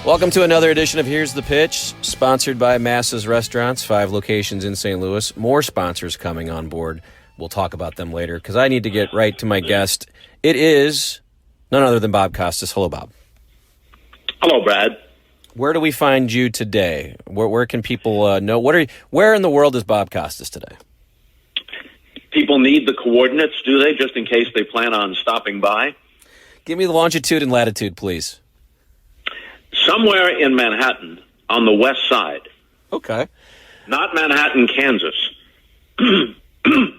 Welcome to another edition of Here's the Pitch, sponsored by Massa's Restaurants, 5 locations in St. Louis. More sponsors coming on board. We'll talk about them later because I need to get right to my guest. It is none other than Bob Costas. Hello, Bob. Hello, Brad. Where do we find you today? Where can people know? Where in the world is Bob Costas today? People need the coordinates, do they, just in case they plan on stopping by? Give me the longitude and latitude, please. Somewhere in Manhattan, on the west side. Okay. Not Manhattan, Kansas.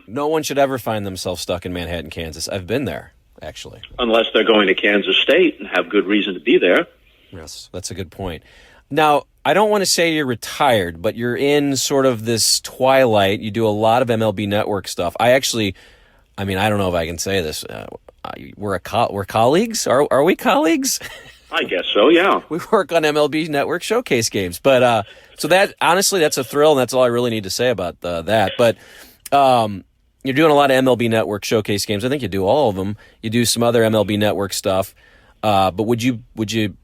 No one should ever find themselves stuck in Manhattan, Kansas. I've been there, actually. Unless they're going to Kansas State and have good reason to be there. Yes, that's a good point. Now, I don't want to say you're retired, but you're in sort of this twilight. You do a lot of MLB Network stuff. I don't know if I can say this. We're colleagues? Are we colleagues? I guess so, yeah. We work on MLB Network showcase games. But so that, honestly, that's a thrill, and that's all I really need to say about that. But you're doing a lot of MLB Network showcase games. I think you do all of them. You do some other MLB Network stuff. But would you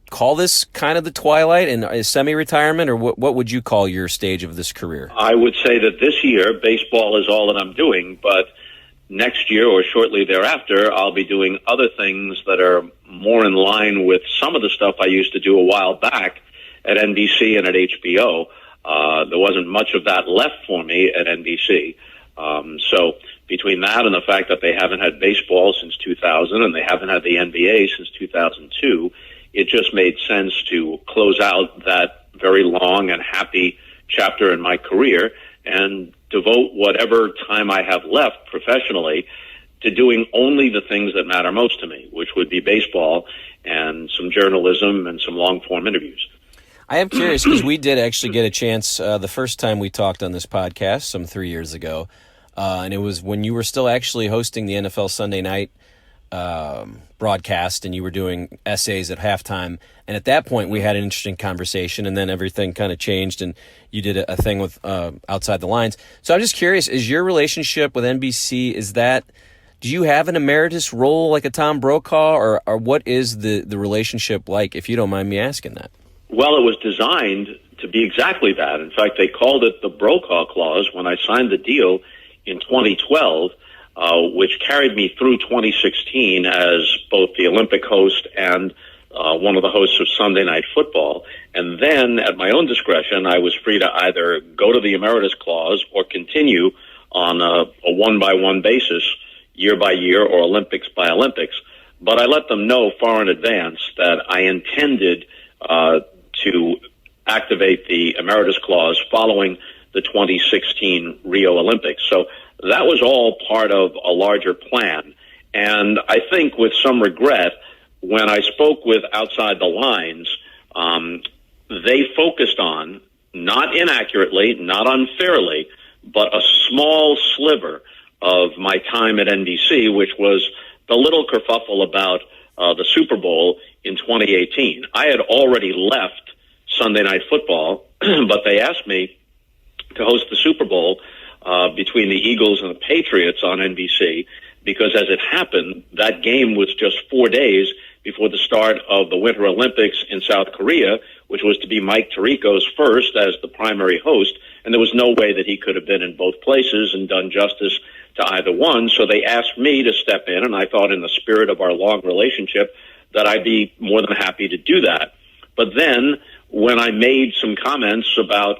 call this kind of the twilight and a semi-retirement, or what would you call your stage of this career? I would say that this year, baseball is all that I'm doing, but next year or shortly thereafter, I'll be doing other things that are more in line with some of the stuff I used to do a while back at NBC and at HBO. There wasn't much of that left for me at NBC. So between that and the fact that they haven't had baseball since 2000 and they haven't had the NBA since 2002, it just made sense to close out that very long and happy chapter in my career and devote whatever time I have left professionally to doing only the things that matter most to me, which would be baseball and some journalism and some long-form interviews. I am curious because we did actually get a chance the first time we talked on this podcast some 3 years ago, and it was when you were still actually hosting the NFL Sunday night broadcast, and you were doing essays at halftime. And at that point, we had an interesting conversation, and then everything kind of changed, and you did a thing with Outside the Lines. So I'm just curious, is your relationship with NBC, do you have an emeritus role like a Tom Brokaw, or what is the relationship like, if you don't mind me asking that? Well, it was designed to be exactly that. In fact, they called it the Brokaw Clause when I signed the deal in 2012, which carried me through 2016 as both the Olympic host and one of the hosts of Sunday Night Football. And then, at my own discretion, I was free to either go to the Emeritus Clause or continue on a one-by-one basis, year by year, or Olympics by Olympics. But I let them know far in advance that I intended to activate the Emeritus Clause following the 2016 Rio Olympics. So that was all part of a larger plan. And I think with some regret, when I spoke with Outside the Lines, they focused on, not inaccurately, not unfairly, but a small sliver of my time at NBC, which was the little kerfuffle about the Super Bowl in 2018. I had already left Sunday Night Football, but they asked me to host the Super Bowl between the Eagles and the Patriots on NBC, because as it happened, that game was just 4 days before the start of the Winter Olympics in South Korea, which was to be Mike Tirico's first as the primary host, and there was no way that he could have been in both places and done justice to either one. So they asked me to step in, and I thought in the spirit of our long relationship that I'd be more than happy to do that. But then when I made some comments about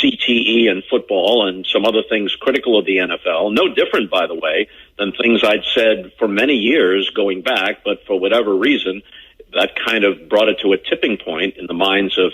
CTE and football and some other things critical of the NFL, no different, by the way, than things I'd said for many years going back, but for whatever reason, that kind of brought it to a tipping point in the minds of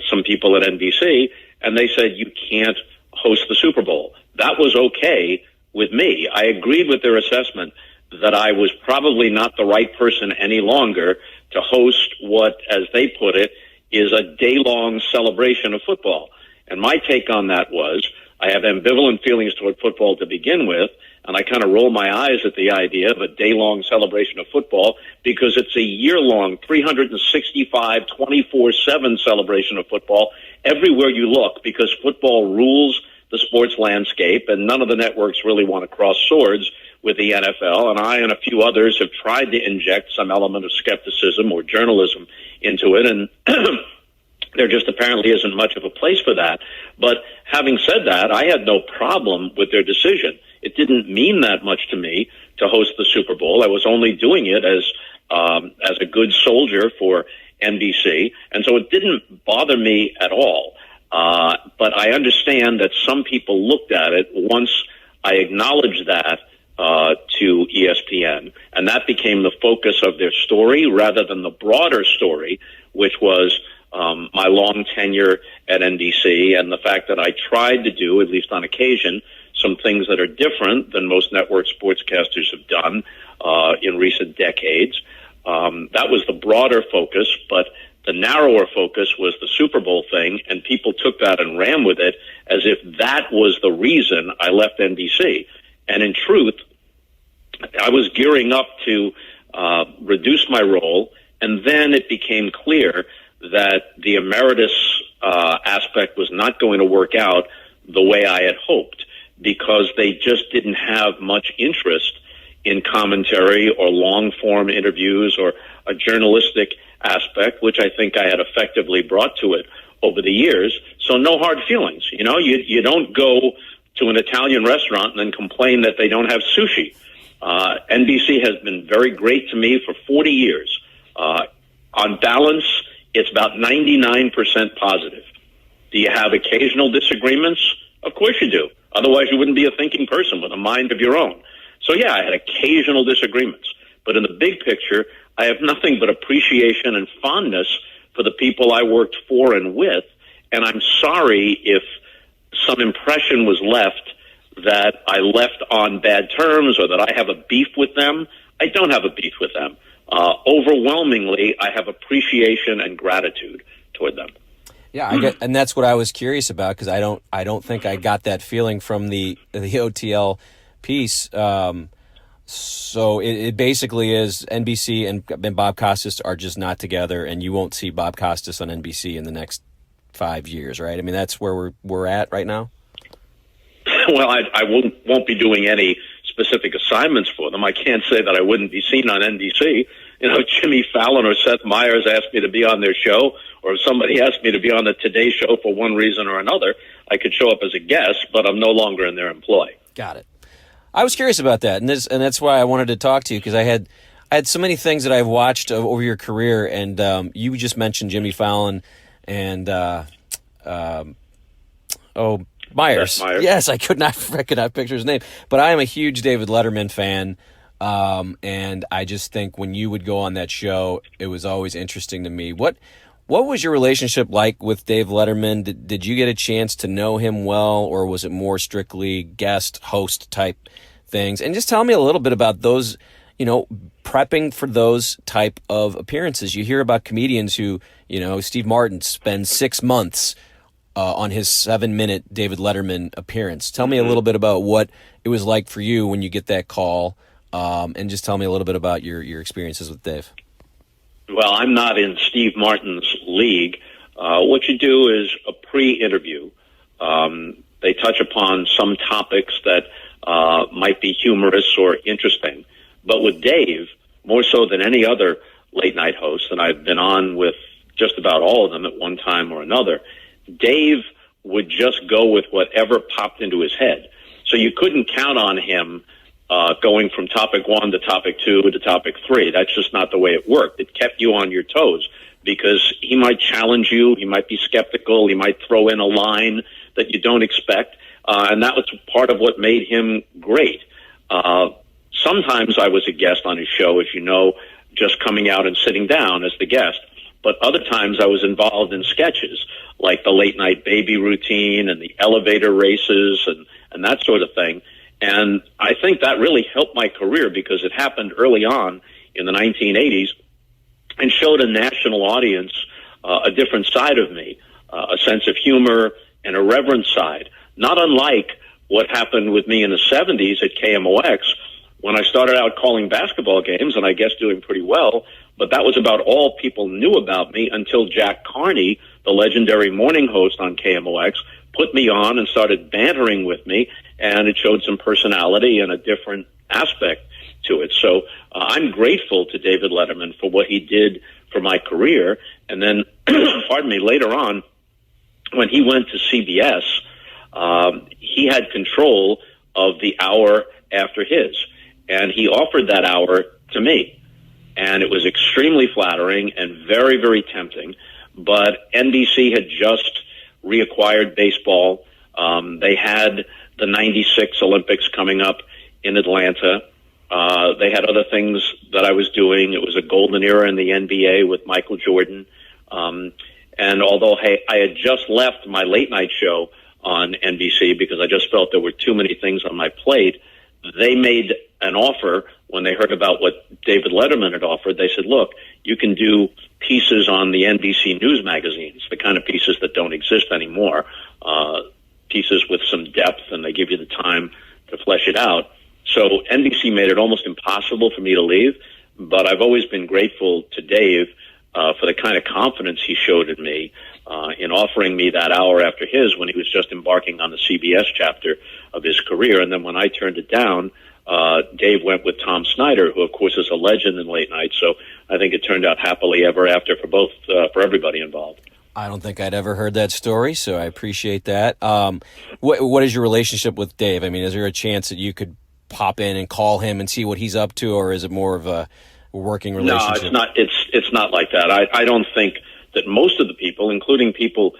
some people at NBC, and they said, you can't host the Super Bowl. That was okay with me. I agreed with their assessment that I was probably not the right person any longer to host what, as they put it, is a day-long celebration of football. And my take on that was, I have ambivalent feelings toward football to begin with, and I kind of roll my eyes at the idea of a day-long celebration of football because it's a year-long, 365, 24/7 celebration of football everywhere you look, because football rules the sports landscape, and none of the networks really want to cross swords with the NFL, and I and a few others have tried to inject some element of skepticism or journalism into it, and there just apparently isn't much of a place for that. But having said that, I had no problem with their decision. It didn't mean that much to me to host the Super Bowl. I was only doing it as a good soldier for NBC, and so it didn't bother me at all. But I understand that some people looked at it once I acknowledged that to ESPN, and that became the focus of their story rather than the broader story, which was my long tenure at NBC and the fact that I tried to do, at least on occasion, some things that are different than most network sportscasters have done in recent decades. That was the broader focus, but the narrower focus was the Super Bowl thing, and people took that and ran with it as if that was the reason I left NBC. And in truth, I was gearing up to reduce my role, and then it became clear that the emeritus aspect was not going to work out the way I had hoped, because they just didn't have much interest in commentary or long-form interviews or a journalistic aspect, which I think I had effectively brought to it over the years. So no hard feelings. You know, you don't go to an Italian restaurant and then complain that they don't have sushi. NBC has been very great to me for 40 years. On balance, it's about 99% positive. Do you have occasional disagreements? Of course you do. Otherwise, you wouldn't be a thinking person with a mind of your own. So, yeah, I had occasional disagreements. But in the big picture, I have nothing but appreciation and fondness for the people I worked for and with. And I'm sorry if some impression was left that I left on bad terms or that I have a beef with them. I don't have a beef with them. Overwhelmingly, I have appreciation and gratitude toward them. Yeah, and that's what I was curious about, because I don't think I got that feeling from the OTL piece. So it basically is NBC and Bob Costas are just not together, and you won't see Bob Costas on NBC in the next 5 years, right? I mean, that's where we're at right now. Well, I won't be doing any specific assignments for them. I can't say that I wouldn't be seen on NBC. You know, Jimmy Fallon or Seth Meyers asked me to be on their show, or if somebody asked me to be on the Today Show for one reason or another, I could show up as a guest, but I'm no longer in their employ. Got it. I was curious about that, and that's why I wanted to talk to you, because I had so many things that I've watched over your career, and you just mentioned Jimmy Fallon and Myers. Yes, I could not picture his name, but I am a huge David Letterman fan. And I just think when you would go on that show, it was always interesting to me. What was your relationship like with Dave Letterman? Did you get a chance to know him well, or was it more strictly guest host type things? And just tell me a little bit about those, you know, prepping for those type of appearances. You hear about comedians who, you know, Steve Martin spends 6 months on his 7-minute David Letterman appearance. Tell me a little bit about what it was like for you when you get that call. And just tell me a little bit about your experiences with Dave. Well, I'm not in Steve Martin's league. What you do is a pre-interview. They touch upon some topics that might be humorous or interesting. But with Dave, more so than any other late-night host, and I've been on with just about all of them at one time or another, Dave would just go with whatever popped into his head. So you couldn't count on him going from topic 1 to topic 2 to topic 3. That's just not the way it worked. It kept you on your toes because he might challenge you. He might be skeptical. He might throw in a line that you don't expect. And that was part of what made him great. Sometimes I was a guest on his show, as you know, just coming out and sitting down as the guest. But other times I was involved in sketches like the late night baby routine and the elevator races and that sort of thing. And I think that really helped my career because it happened early on in the 1980s and showed a national audience a different side of me, a sense of humor and a reverent side, not unlike what happened with me in the 70s at KMOX when I started out calling basketball games, and I guess doing pretty well, but that was about all people knew about me until Jack Carney, the legendary morning host on KMOX, put me on and started bantering with me, and it showed some personality and a different aspect to it. So I'm grateful to David Letterman for what he did for my career. And then, pardon me, later on, when he went to CBS, he had control of the hour after his, and he offered that hour to me. And it was extremely flattering and very, very tempting. But NBC had just reacquired baseball. They had the 96 Olympics coming up in Atlanta. They had other things that I was doing. It was a golden era in the NBA with Michael Jordan. And although I had just left my late night show on NBC because I just felt there were too many things on my plate, they made an offer when they heard about what David Letterman had offered. They said, look, you can do pieces on the NBC News magazines, the kind of pieces that don't exist anymore, pieces with some depth, and they give you the time to flesh it out. So NBC made it almost impossible for me to leave, but I've always been grateful to Dave for the kind of confidence he showed in me in offering me that hour after his when he was just embarking on the CBS chapter of his career. And then when I turned it down, Dave went with Tom Snyder, who, of course, is a legend in late night. So I think it turned out happily ever after for everybody involved. I don't think I'd ever heard that story, so I appreciate that. What is your relationship with Dave? I mean, is there a chance that you could pop in and call him and see what he's up to, or is it more of a working relationship? No, it's not. It's not like that. I don't think that most of the people, including people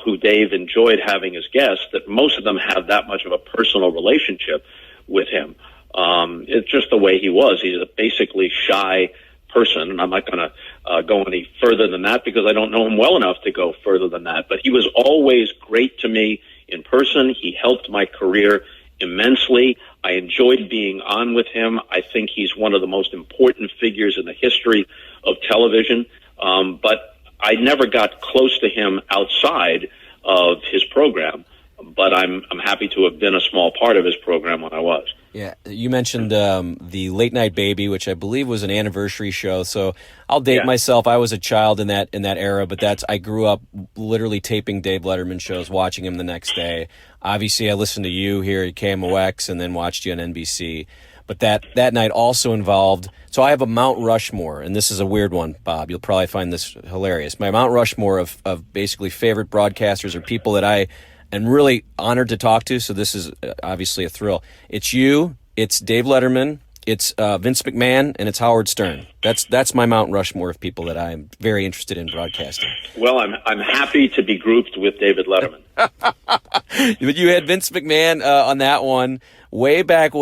who Dave enjoyed having as guests, that most of them have that much of a personal relationship with him. It's just the way he was. He's a basically shy person, and I'm not going to go any further than that because I don't know him well enough to go further than that. But he was always great to me in person. He helped my career immensely. I enjoyed being on with him. I think he's one of the most important figures in the history of television. But I never got close to him outside of his program. But I'm happy to have been a small part of his program when I was. Yeah, you mentioned the Late Night Baby, which I believe was an anniversary show. So I'll date myself. I was a child in that era, but I grew up literally taping Dave Letterman shows, watching him the next day. Obviously, I listened to you here at KMOX and then watched you on NBC. But that night also involved. So I have a Mount Rushmore, and this is a weird one, Bob. You'll probably find this hilarious. My Mount Rushmore of basically favorite broadcasters or people that I am really honored to talk to, so this is obviously a thrill. It's you, it's Dave Letterman, it's Vince McMahon, and it's Howard Stern. That's my Mount Rushmore of people that I'm very interested in broadcasting. Well, I'm happy to be grouped with David Letterman. But you had Vince McMahon on that one way back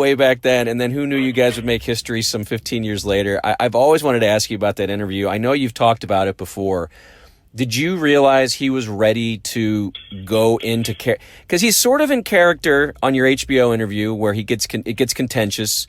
then, and then who knew you guys would make history some 15 years later. I've always wanted to ask you about that interview. I know you've talked about it before. Did you realize he was ready to go into because he's sort of in character on your HBO interview where it gets contentious.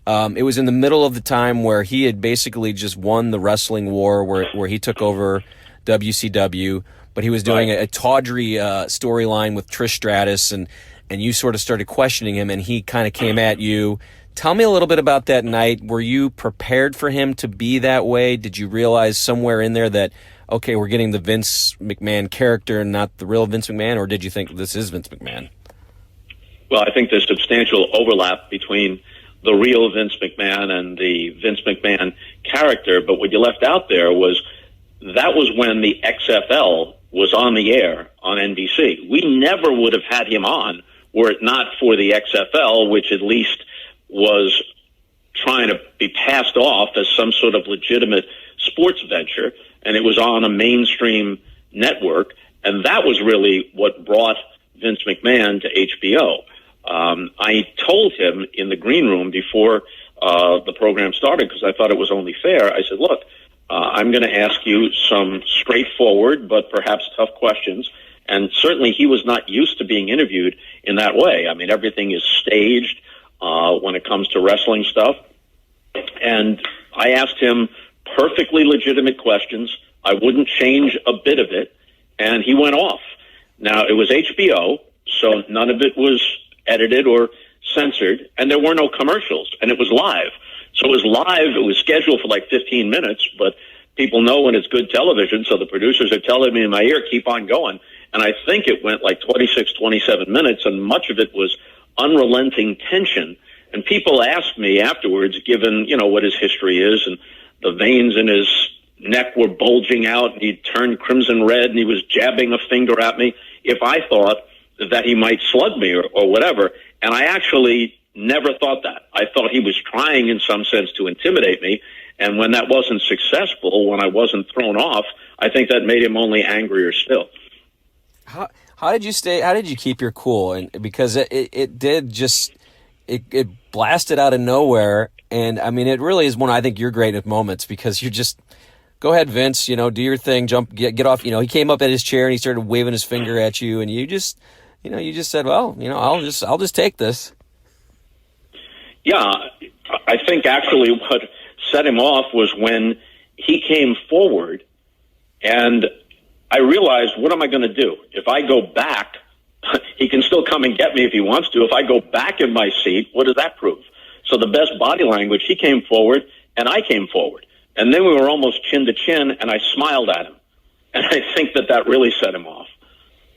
It was in the middle of the time where he had basically just won the wrestling war where he took over WCW, but he was doing a tawdry storyline with Trish Stratus, and you sort of started questioning him, and he kind of came at you. Tell me a little bit about that night. Were you prepared for him to be that way? Did you realize somewhere in there that, okay, we're getting the Vince McMahon character and not the real Vince McMahon, or did you think this is Vince McMahon? Well, I think there's substantial overlap between the real Vince McMahon and the Vince McMahon character, but what you left out there was that was when the XFL was on the air on NBC. We never would have had him on were it not for the XFL, which at least was trying to be passed off as some sort of legitimate sports venture, and it was on a mainstream network, and that was really what brought Vince McMahon to HBO. I told him in the green room before the program started, because I thought it was only fair, I said, look, I'm going to ask you some straightforward but perhaps tough questions, and certainly he was not used to being interviewed in that way. I mean, everything is staged when it comes to wrestling stuff, and I asked him perfectly legitimate questions. I wouldn't change a bit of it, and he went off. Now, it was HBO, so none of it was edited or censored, and there were no commercials, and it was live. So it was live. It was scheduled for like 15 minutes, but people know when it's good television, so the producers are telling me in my ear, keep on going. And I think it went like 26, 27 minutes, and much of it was unrelenting tension. And people asked me afterwards, given, what his history is, and the veins in his neck were bulging out, and he turned crimson red, and he was jabbing a finger at me, if I thought that he might slug me or whatever. And I actually never thought that. I thought he was trying in some sense to intimidate me. And when that wasn't successful, when I wasn't thrown off, I think that made him only angrier still. How did you stay? How did you keep your cool? And because it did just it blasted out of nowhere. And I mean, it really is one I think you're great at moments, because you just go ahead, Vince. Do your thing. Jump, get off. He came up at his chair and he started waving his finger at you, and you just said, well, I'll just take this. Yeah, I think actually what set him off was when he came forward, and I realized, what am I going to do? If I go back, he can still come and get me if he wants to. If I go back in my seat, what does that prove? So the best body language, he came forward and I came forward. And then we were almost chin to chin, and I smiled at him. And I think that really set him off.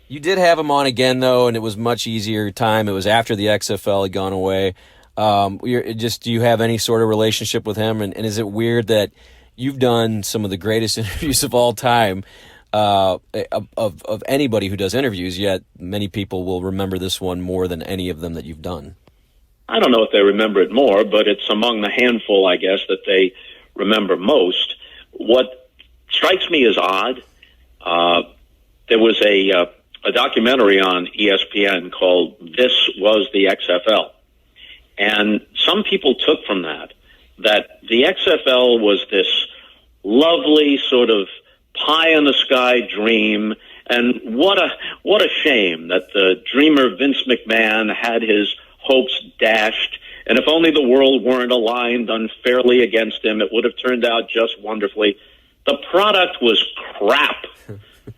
You did have him on again, though, and it was much easier time. It was after the XFL had gone away. Do you have any sort of relationship with him? And is it weird that you've done some of the greatest interviews of all time of anybody who does interviews, yet many people will remember this one more than any of them that you've done? I don't know if they remember it more, but it's among the handful, I guess, that they remember most. What strikes me as odd, there was a documentary on ESPN called This Was the XFL. And some people took from that the XFL was this lovely sort of pie-in-the-sky dream. And what a shame that the dreamer Vince McMahon had his hopes dashed. And if only the world weren't aligned unfairly against him, it would have turned out just wonderfully. The product was crap.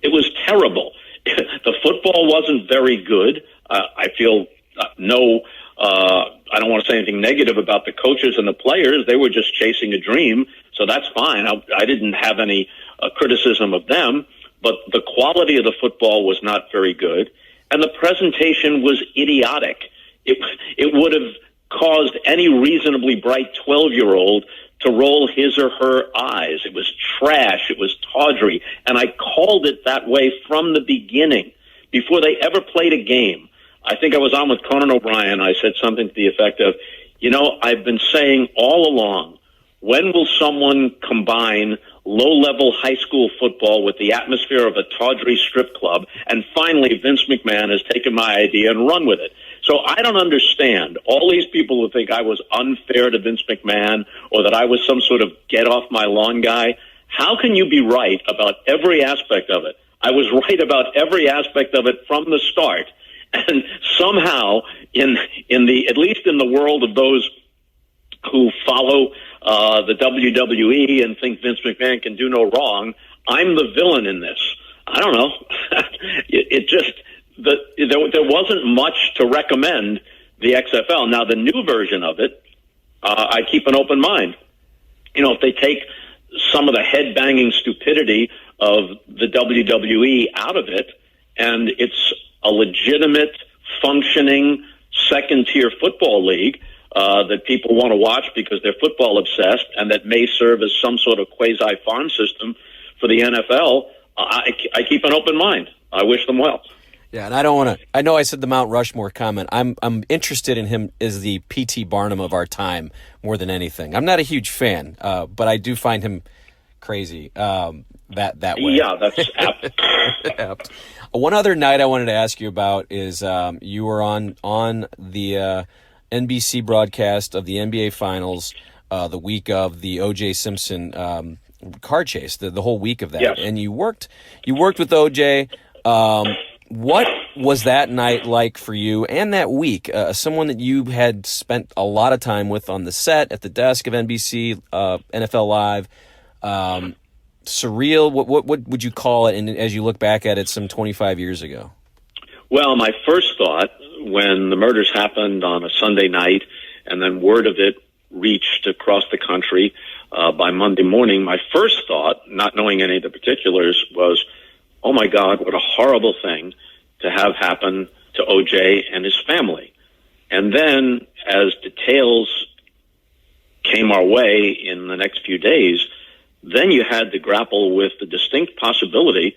It was terrible. The football wasn't very good. I feel I don't want to say anything negative about the coaches and the players. They were just chasing a dream, so that's fine. I didn't have any criticism of them, but the quality of the football was not very good, and the presentation was idiotic. It would have caused any reasonably bright 12-year-old to roll his or her eyes. It was trash. It was tawdry, and I called it that way from the beginning, before they ever played a game. I think I was on with Conan O'Brien. I said something to the effect of, I've been saying all along, when will someone combine low-level high school football with the atmosphere of a tawdry strip club? And finally, Vince McMahon has taken my idea and run with it. So I don't understand all these people who think I was unfair to Vince McMahon or that I was some sort of get-off-my-lawn guy. How can you be right about every aspect of it? I was right about every aspect of it from the start. And somehow, at least in the world of those who follow the WWE and think Vince McMahon can do no wrong, I'm the villain in this. I don't know. There wasn't much to recommend the XFL. Now, the new version of it, I keep an open mind. If they take some of the head-banging stupidity of the WWE out of it, and it's a legitimate, functioning, second-tier football league that people want to watch because they're football obsessed, and that may serve as some sort of quasi-farm system for the NFL, I keep an open mind. I wish them well. Yeah, and I don't want to. I know I said the Mount Rushmore comment. I'm interested in him as the P.T. Barnum of our time more than anything. I'm not a huge fan, but I do find him crazy that way. Yeah, that's apt. Apt. One other night I wanted to ask you about is you were on the NBC broadcast of the NBA Finals the week of the O.J. Simpson car chase, the whole week of that, yes. And you worked with O.J. What was that night like for you and that week? Someone that you had spent a lot of time with on the set, at the desk of NBC, NFL Live. Surreal. What would you call it? And as you look back at it, some 25 years ago. Well, my first thought when the murders happened on a Sunday night, and then word of it reached across the country by Monday morning, my first thought, not knowing any of the particulars, was, oh my God, what a horrible thing to have happen to O.J. and his family. And then as details came our way in the next few days, then you had to grapple with the distinct possibility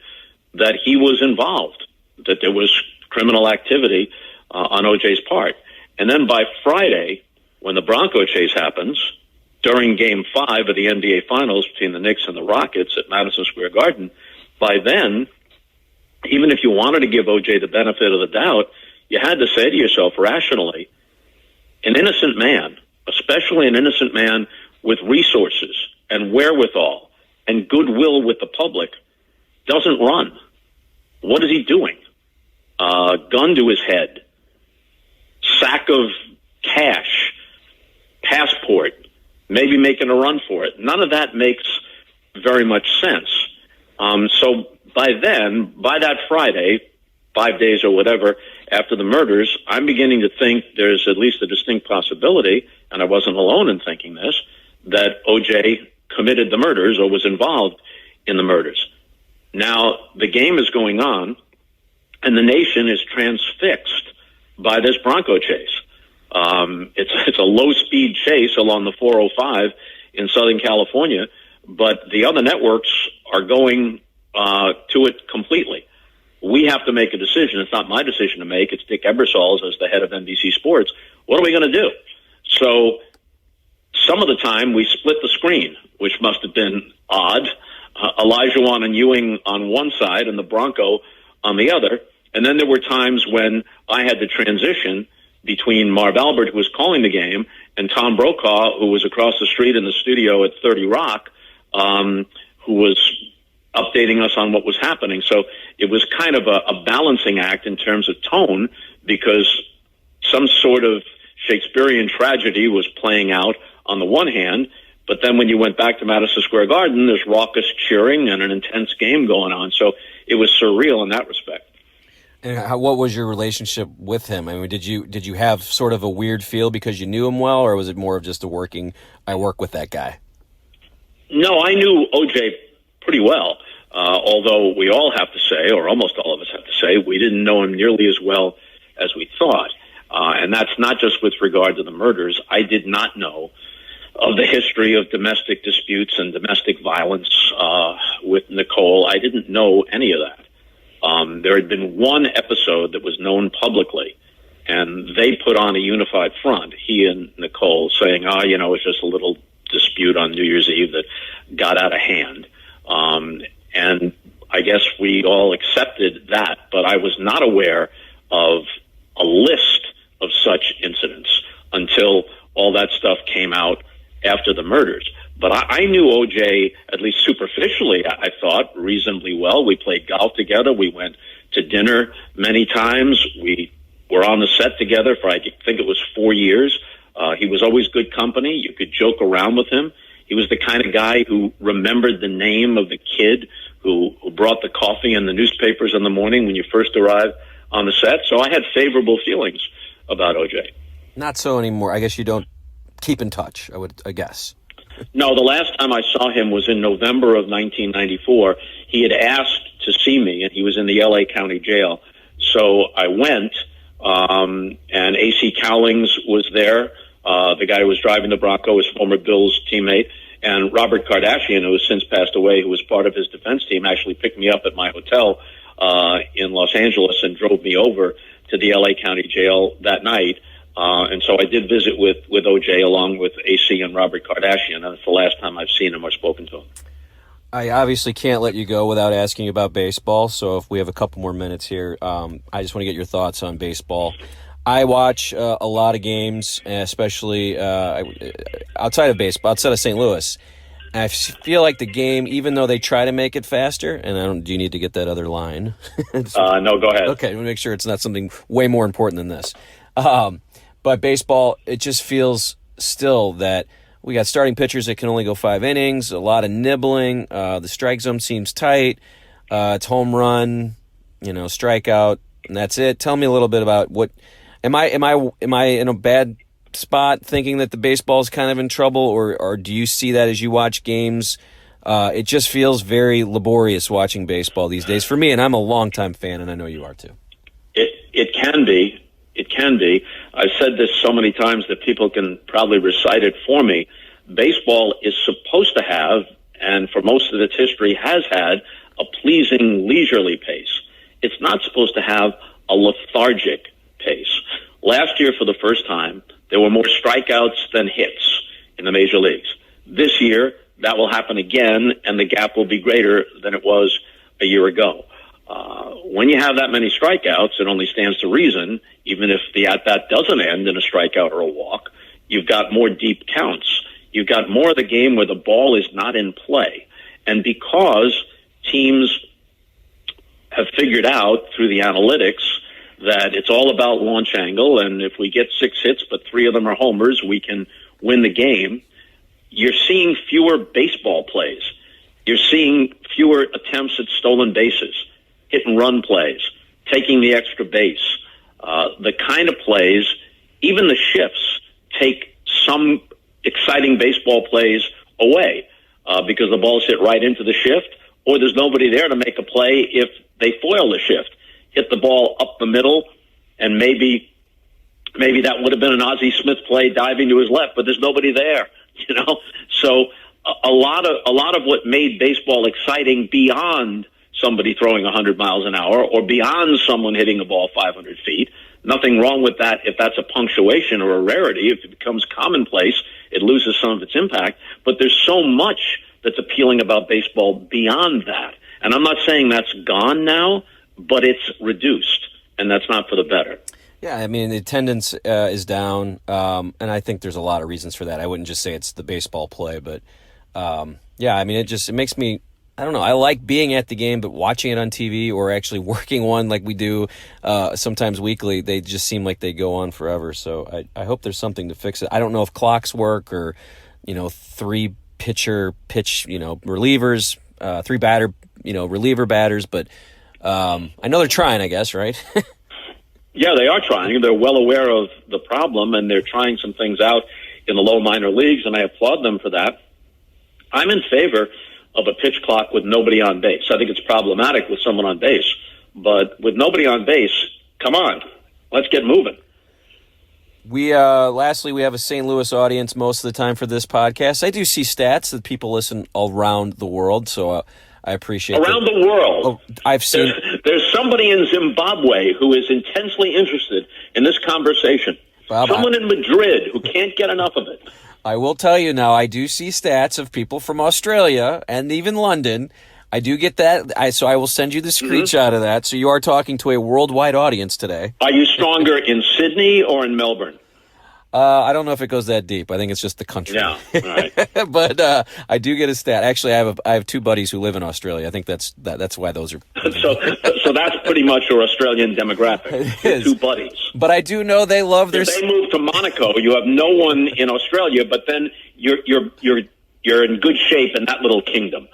that he was involved, that there was criminal activity on OJ's part. And then by Friday, when the Bronco chase happens, during Game 5 of the NBA Finals between the Knicks and the Rockets at Madison Square Garden, by then, even if you wanted to give OJ the benefit of the doubt, you had to say to yourself rationally, an innocent man, especially an innocent man with resources and wherewithal and goodwill with the public, doesn't run. What is he doing? Gun to his head, sack of cash, passport, maybe making a run for it. None of that makes very much sense. So by then, by that Friday, 5 days or whatever after the murders, I'm beginning to think there's at least a distinct possibility, and I wasn't alone in thinking this, that OJ committed the murders or was involved in the murders. Now, the game is going on, and the nation is transfixed by this Bronco chase. It's a low-speed chase along the 405 in Southern California, but the other networks are going to it completely. We have to make a decision. It's not my decision to make. It's Dick Ebersol's as the head of NBC Sports. What are we going to do? So some of the time we split the screen, which must have been odd. Elijah and Ewing on one side and the Bronco on the other. And then there were times when I had to transition between Marv Albert, who was calling the game, and Tom Brokaw, who was across the street in the studio at 30 Rock, who was updating us on what was happening. So it was kind of a balancing act in terms of tone, because some sort of Shakespearean tragedy was playing out on the one hand, but then when you went back to Madison Square Garden, there's raucous cheering and an intense game going on. So it was surreal in that respect. And what was your relationship with him? I mean, did you have sort of a weird feel because you knew him well, or was it more of just I work with that guy? No, I knew OJ pretty well, although we all have to say, or almost all of us have to say, we didn't know him nearly as well as we thought. And that's not just with regard to the murders. I did not know of the history of domestic disputes and domestic violence with Nicole. I didn't know any of that. There had been one episode that was known publicly, and they put on a unified front, he and Nicole, saying, it's just a little dispute on New Year's Eve that got out of hand. And I guess we all accepted that, but I was not aware of a list of such incidents until all that stuff came out after the murders. But I knew OJ, at least superficially, I thought, reasonably well. We played golf together. We went to dinner many times. We were on the set together for, I think it was 4 years. He was always good company. You could joke around with him. He was the kind of guy who remembered the name of the kid who brought the coffee and the newspapers in the morning when you first arrived on the set. So I had favorable feelings about OJ. Not so anymore. I guess you don't keep in touch, I guess. No, the last time I saw him was in November of 1994. He had asked to see me, and he was in the L.A. County Jail. So I went, and A.C. Cowlings was there, the guy who was driving the Bronco, his former Bills teammate, and Robert Kardashian, who has since passed away, who was part of his defense team, actually picked me up at my hotel in Los Angeles and drove me over to the L.A. County Jail that night. And so I did visit with OJ along with AC and Robert Kardashian, and it's the last time I've seen him or spoken to him. I obviously can't let you go without asking about baseball, so if we have a couple more minutes here, I just want to get your thoughts on baseball. I watch a lot of games, especially outside of baseball, outside of St. Louis. I feel like the game, even though they try to make it faster, and do you need to get that other line? No, go ahead. Okay, let me make sure it's not something way more important than this. But baseball, it just feels still that we got starting pitchers that can only go 5 innings, a lot of nibbling. The strike zone seems tight. It's home run, strikeout, and that's it. Tell me a little bit about what am I in a bad spot thinking that the baseball is kind of in trouble, or do you see that as you watch games? It just feels very laborious watching baseball these days for me, and I'm a longtime fan, and I know you are too. It can be. It can be. I've said this so many times that people can probably recite it for me. Baseball is supposed to have, and for most of its history has had, a pleasing, leisurely pace. It's not supposed to have a lethargic pace. Last year, for the first time, there were more strikeouts than hits in the major leagues. This year, that will happen again, and the gap will be greater than it was a year ago. When you have that many strikeouts, it only stands to reason, even if the at-bat doesn't end in a strikeout or a walk, you've got more deep counts. You've got more of the game where the ball is not in play. And because teams have figured out through the analytics that it's all about launch angle, and if we get 6 hits but 3 of them are homers, we can win the game, you're seeing fewer baseball plays. You're seeing fewer attempts at stolen bases, hit-and-run plays, taking the extra base. The kind of plays, even the shifts, take some exciting baseball plays away because the ball's hit right into the shift, or there's nobody there to make a play if they foil the shift. Hit the ball up the middle, and maybe that would have been an Ozzie Smith play diving to his left, but there's nobody there, you know? So a lot of what made baseball exciting beyond somebody throwing 100 miles an hour or beyond someone hitting a ball 500 feet, nothing wrong with that if that's a punctuation or a rarity. If it becomes commonplace, it loses some of its impact. But there's so much that's appealing about baseball beyond that. And I'm not saying that's gone now, but it's reduced, and that's not for the better. Yeah, I mean, the attendance is down, and I think there's a lot of reasons for that. I wouldn't just say it's the baseball play, but yeah, I mean, it makes me, I don't know, I like being at the game, but watching it on TV or actually working one like we do sometimes weekly, they just seem like they go on forever. So I hope there's something to fix it. I don't know if clocks work or, 3 pitcher pitch, relievers, 3 batter, reliever batters, but I know they're trying, I guess, right? Yeah, they are trying. They're well aware of the problem, and they're trying some things out in the low minor leagues, and I applaud them for that. I'm in favor of a pitch clock with nobody on base. I think it's problematic with someone on base, but with nobody on base, come on, let's get moving. Lastly, we have a St. Louis audience most of the time for this podcast. I do see stats that people listen around the world, so I appreciate it. Around the world. Oh, I've seen. There's somebody in Zimbabwe who is intensely interested in this conversation. Bob, someone in Madrid who can't get enough of it. I will tell you now, I do see stats of people from Australia and even London. I do get that, so I will send you the screenshot of that. So you are talking to a worldwide audience today. Are you stronger in Sydney or in Melbourne? I don't know if it goes that deep. I think it's just the country. Yeah, right. But I do get a stat. Actually, I have 2 buddies who live in Australia. I think that's why those are. So that's pretty much your Australian demographic. 2 buddies. But I do know they love their. If they move to Monaco, you have no one in Australia. But then you're in good shape in that little kingdom.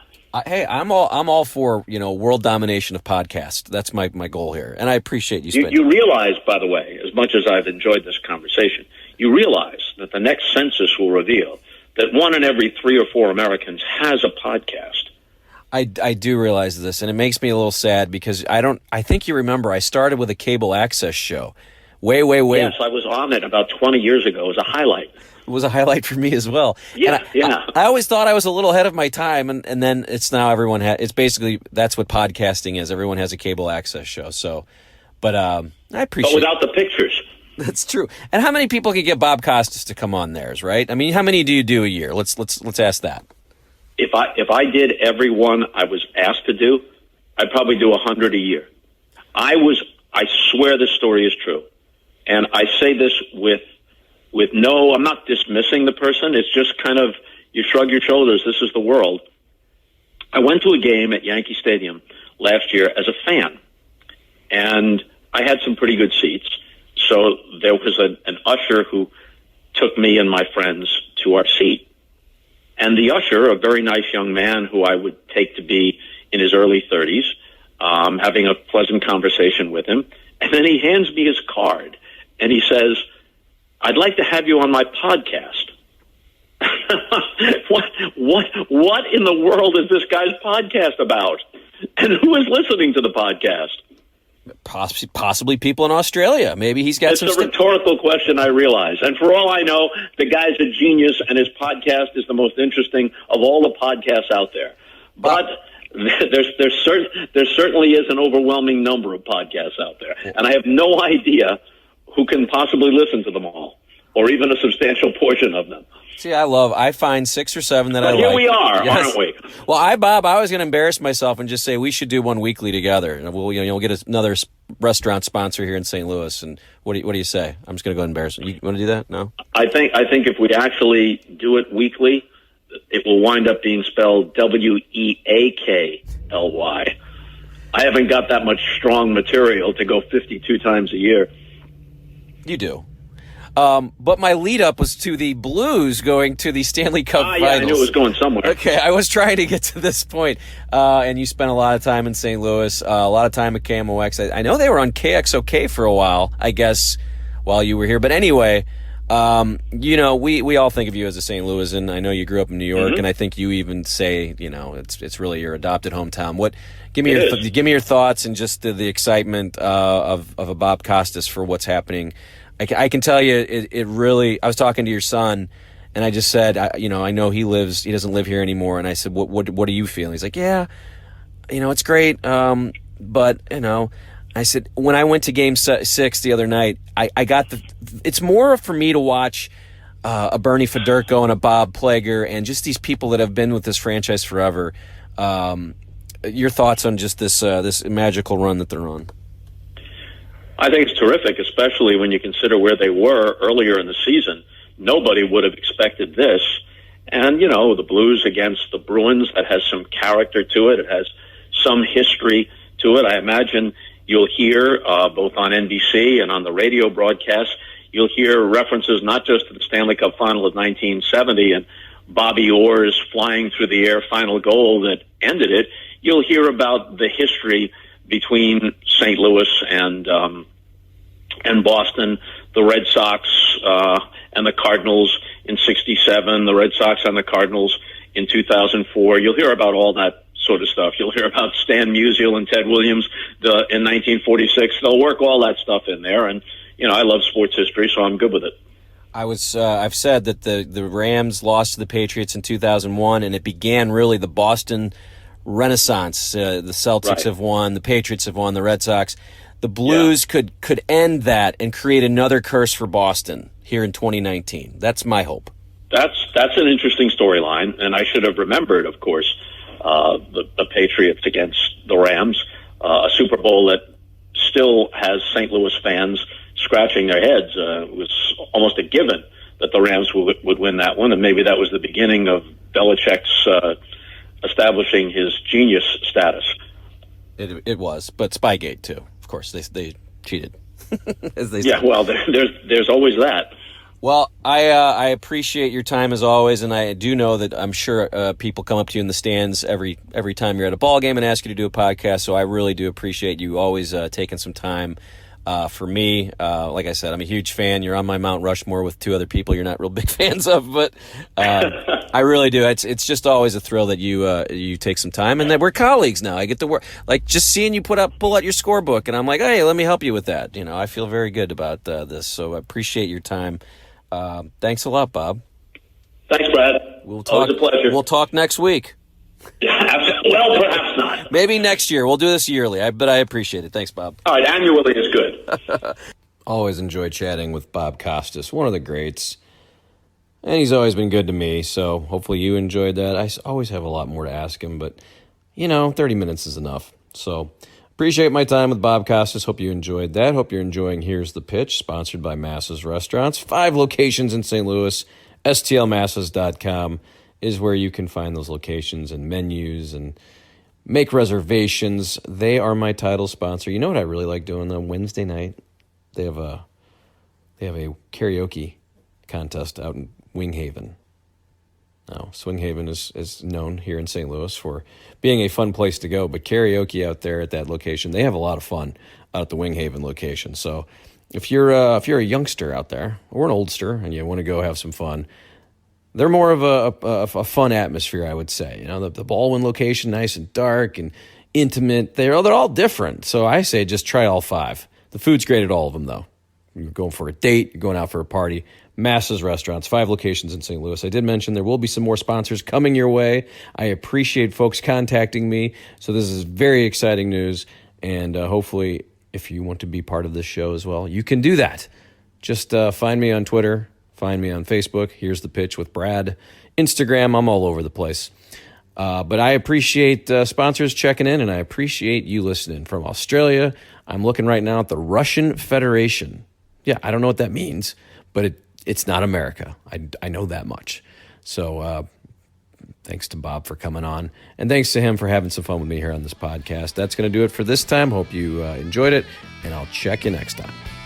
Hey, I'm all for world domination of podcasts. That's my goal here, and I appreciate you spending. You realize, by the way, as much as I've enjoyed this conversation, you realize that the next census will reveal that 1 in every 3 or 4 Americans has a podcast. I do realize this, and it makes me a little sad because I think you remember I started with a cable access show, way. Yes, I was on it about 20 years ago. It was a highlight. It was a highlight for me as well. Yeah, I always thought I was a little ahead of my time, and then it's now everyone it's basically that's what podcasting is. Everyone has a cable access show. So, but I appreciate. But without the pictures. That's true. And how many people can get Bob Costas to come on theirs? Right? I mean, how many do you do a year? Let's ask that. If I did every one I was asked to do, I'd probably do 100 a year. I swear this story is true, and I say this with no, I'm not dismissing the person. It's just kind of, you shrug your shoulders. This is the world. I went to a game at Yankee Stadium last year as a fan, and I had some pretty good seats. So there was an usher who took me and my friends to our seat. And the usher, a very nice young man who I would take to be in his early 30s, having a pleasant conversation with him. And then he hands me his card, and he says, "I'd like to have you on my podcast." What in the world is this guy's podcast about? And who is listening to the podcast? possibly people in Australia. Maybe he's got It's a rhetorical question, I realize. And for all I know, the guy's a genius, and his podcast is the most interesting of all the podcasts out there. But there certainly is an overwhelming number of podcasts out there, and I have no idea who can possibly listen to them all, or even a substantial portion of them. See, I find 6 or 7 that I like. Here we are, aren't we? Well, Bob, I was going to embarrass myself and just say we should do one weekly together, and we'll get another restaurant sponsor here in St. Louis. And what do you say? I'm just going to go embarrass you. You want to do that? No. I think if we actually do it weekly, it will wind up being spelled Weakly. I haven't got that much strong material to go 52 times a year. You do. But my lead up was to the Blues going to the Stanley Cup Finals. Yeah, I knew it was going somewhere. Okay, I was trying to get to this point. And you spent a lot of time in St. Louis, a lot of time at KMOX. I know they were on KXOK for a while, I guess, while you were here. But anyway, we all think of you as a St. Louisan. I know you grew up in New York, and I think you even say, it's really your adopted hometown. Give me your thoughts and just the excitement of a Bob Costas for what's happening. I can tell you, it really. I was talking to your son, and I just said, I know he doesn't live here anymore, and I said, what are you feeling? He's like, yeah, it's great, but I said, when I went to Game 6 the other night, I got it's more for me to watch a Bernie Federko and a Bob Plager and just these people that have been with this franchise forever. Your thoughts on just this magical run that they're on? I think it's terrific, especially when you consider where they were earlier in the season. Nobody would have expected this. And, the Blues against the Bruins, that has some character to it. It has some history to it. I imagine you'll hear, both on NBC and on the radio broadcast, you'll hear references not just to the Stanley Cup Final of 1970 and Bobby Orr's flying through the air final goal that ended it. You'll hear about the history between St. Louis and Boston, the Red Sox and the Cardinals in '67, the Red Sox and the Cardinals in 2004. You'll hear about all that sort of stuff. You'll hear about Stan Musial and Ted Williams in 1946. They'll work all that stuff in there, and I love sports history, so I'm good with it. I've said that the Rams lost to the Patriots in 2001, and it began really the Boston Renaissance. The Celtics have won, the Patriots have won, the Red Sox. The Blues could end that and create another curse for Boston here in 2019. That's my hope. That's an interesting storyline, and I should have remembered, of course, the Patriots against the Rams, a Super Bowl that still has St. Louis fans scratching their heads. It was almost a given that the Rams would win that one, and maybe that was the beginning of Belichick's establishing his genius status. It was, but Spygate too. Of course, they cheated. As they say. Well, there's always that. Well, I appreciate your time as always, and I do know that I'm sure people come up to you in the stands every time you're at a ball game and ask you to do a podcast. So I really do appreciate you always taking some time for me. Like I said, I'm a huge fan. You're on my Mount Rushmore with 2 other people you're not real big fans of, but I really do. It's just always a thrill that you take some time, and that we're colleagues now. I get to work, like just seeing you pull out your scorebook, and I'm like, hey, let me help you with that. I feel very good about this. So I appreciate your time. Thanks a lot, Bob. Thanks, Brad. Always a pleasure. We'll talk next week. Well, perhaps not. Maybe next year. We'll do this yearly, but I appreciate it. Thanks, Bob. All right, annually is good. Always enjoy chatting with Bob Costas, one of the greats. And he's always been good to me, so hopefully you enjoyed that. I always have a lot more to ask him, but, 30 minutes is enough. So appreciate my time with Bob Costas. Hope you enjoyed that. Hope you're enjoying Here's the Pitch, sponsored by Massa's Restaurants. 5 locations in St. Louis. STLMassas.com is where you can find those locations and menus and make reservations. They are my title sponsor. You know what I really like doing on Wednesday night? They have a karaoke contest out in Winghaven. Now, Swinghaven is known here in St. Louis for being a fun place to go, but karaoke out there at that location, they have a lot of fun out at the Winghaven location. So if you're a youngster out there or an oldster and you want to go have some fun, they're more of a fun atmosphere, I would say. The Baldwin location, nice and dark, and intimate. They're all different. So I say just try all 5. The food's great at all of them, though. You're going for a date, you're going out for a party. Massa's Restaurants, 5 locations in St. Louis. I did mention there will be some more sponsors coming your way. I appreciate folks contacting me. So this is very exciting news. And hopefully, if you want to be part of this show as well, you can do that. Just find me on Twitter. Find me on Facebook. Here's the Pitch with Brad. Instagram, I'm all over the place. But I appreciate sponsors checking in, and I appreciate you listening. From Australia, I'm looking right now at the Russian Federation. Yeah, I don't know what that means, but it's not America. I know that much. So thanks to Bob for coming on, and thanks to him for having some fun with me here on this podcast. That's going to do it for this time. Hope you enjoyed it, and I'll check you next time.